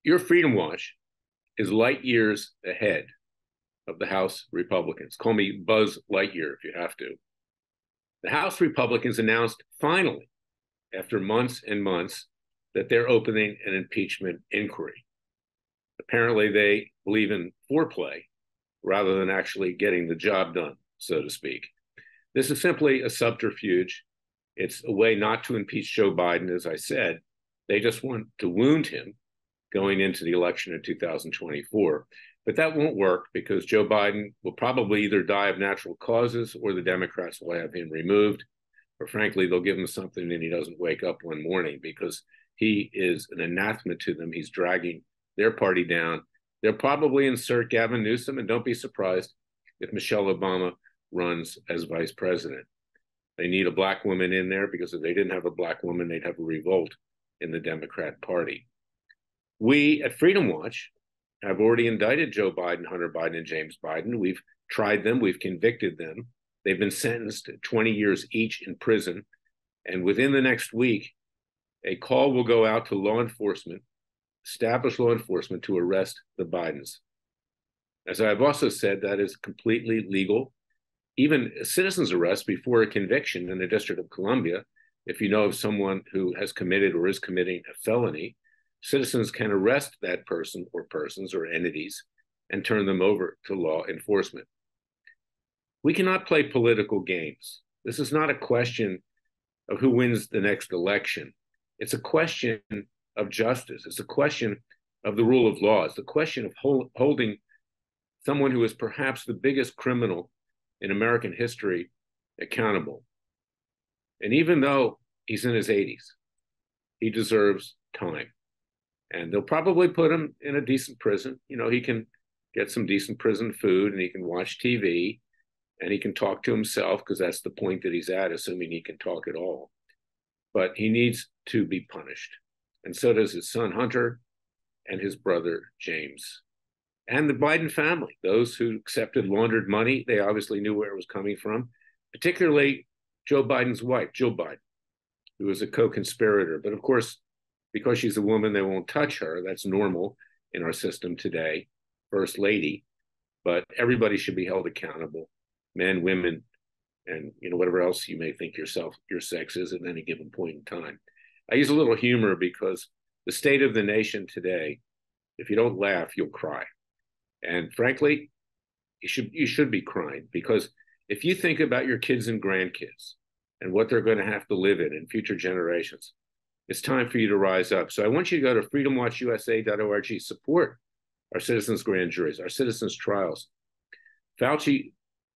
Your Freedom Watch is light years ahead of the House Republicans. Call me Buzz Lightyear if you have to. The House Republicans announced finally, after months and months, that they're opening an impeachment inquiry. Apparently, they believe in foreplay rather than actually getting the job done, so to speak. This is simply a subterfuge. It's a way not to impeach Joe Biden, as I said. They just want to wound him going into the election in 2024. But that won't work because Joe Biden will probably either die of natural causes or the Democrats will have him removed. Or frankly, they'll give him something and he doesn't wake up one morning because he is an anathema to them. He's dragging their party down. They'll probably insert Gavin Newsom, and don't be surprised if Michelle Obama runs as vice president. They need a black woman in there because if they didn't have a black woman, they'd have a revolt in the Democrat Party. We at Freedom Watch have already indicted Joe Biden, Hunter Biden, and James Biden. We've tried them. We've convicted them. They've been sentenced to 20 years each in prison. And within the next week, a call will go out to law enforcement, established law enforcement, to arrest the Bidens. As I've also said, that is completely legal. Even a citizen's arrest before a conviction in the District of Columbia, if you know of someone who has committed or is committing a felony, citizens can arrest that person or persons or entities and turn them over to law enforcement. We cannot play political games. This is not a question of who wins the next election. It's a question of justice. It's a question of the rule of law. It's the question of holding someone who is perhaps the biggest criminal in American history accountable. And even though he's in his 80s, he deserves time. And they'll probably put him in a decent prison. You know, he can get some decent prison food and he can watch TV and he can talk to himself because that's the point that he's at, assuming he can talk at all. But he needs to be punished. And so does his son, Hunter, and his brother, James. And the Biden family, those who accepted laundered money, they obviously knew where it was coming from, particularly Joe Biden's wife, Jill Biden, who was a co-conspirator. But of course, because she's a woman, they won't touch her. That's normal in our system today, First Lady. But everybody should be held accountable, men, women, and whatever else you may think your sex is at any given point in time. I use a little humor because the state of the nation today, if you don't laugh, you'll cry. And frankly, you should be crying because if you think about your kids and grandkids and what they're going to have to live in future generations, it's time for you to rise up. So I want you to go to freedomwatchusa.org, support our citizens' grand juries, our citizens' trials. Fauci,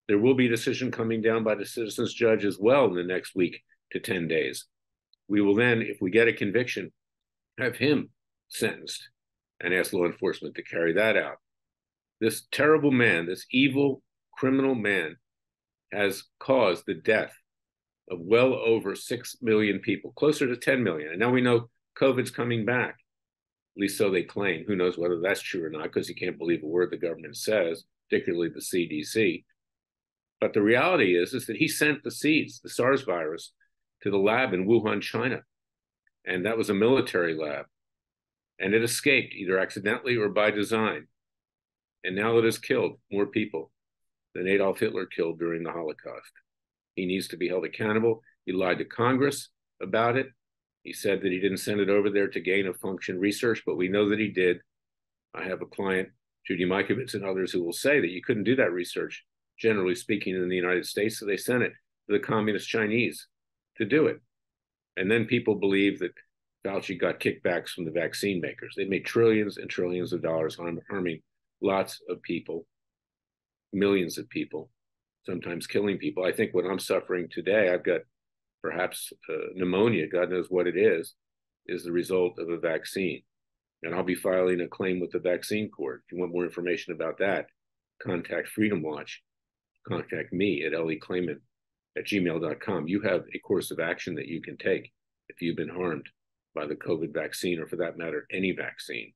there will be a decision coming down by the citizens' judge as well in the next week to 10 days. We will then, if we get a conviction, have him sentenced and ask law enforcement to carry that out. This terrible man, this evil criminal man, has caused the death of well over 6 million people, closer to 10 million. And now we know COVID's coming back, at least so they claim. Who knows whether that's true or not, because you can't believe a word the government says, particularly the CDC. But the reality is that he sent the seeds, the SARS virus, to the lab in Wuhan, China. And that was a military lab. And it escaped either accidentally or by design. And now it has killed more people than Adolf Hitler killed during the Holocaust. He needs to be held accountable. He lied to Congress about it. He said that he didn't send it over there to gain of function research, but we know that he did. I have a client, Judy Mikovits, and others who will say that you couldn't do that research, generally speaking, in the United States, so they sent it to the communist Chinese to do it. And then people believe that Fauci got kickbacks from the vaccine makers. They made trillions and trillions of dollars harming lots of people, millions of people, sometimes killing people. I think what I'm suffering today, I've got perhaps pneumonia, God knows what it is the result of a vaccine. And I'll be filing a claim with the vaccine court. If you want more information about that, contact Freedom Watch. Contact me at leclayman@gmail.com. You have a course of action that you can take if you've been harmed by the COVID vaccine, or for that matter, any vaccine.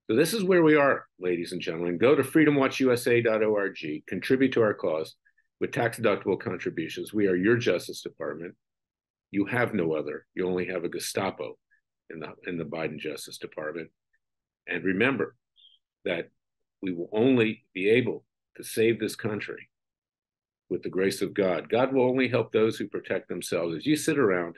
So this is where we are, ladies and gentlemen. Go to freedomwatchusa.org, contribute to our cause with tax-deductible contributions. We are your Justice Department. You have no other. You only have a Gestapo in the Biden Justice Department. And remember that we will only be able to save this country with the grace of God. God will only help those who protect themselves. As you sit around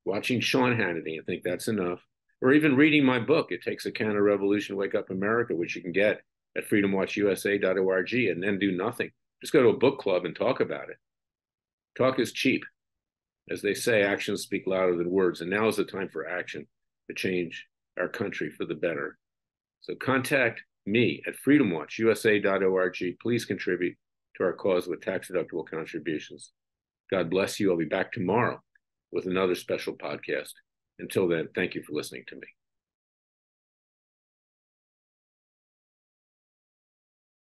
watching Sean Hannity and think that's enough, or even reading my book, It Takes a Counter-Revolution to Wake Up America, which you can get at freedomwatchusa.org, and then do nothing. Just go to a book club and talk about it. Talk is cheap. As they say, actions speak louder than words, and now is the time for action to change our country for the better. So contact me at freedomwatchusa.org. Please contribute to our cause with tax-deductible contributions. God bless you. I'll be back tomorrow with another special podcast. Until then, thank you for listening to me.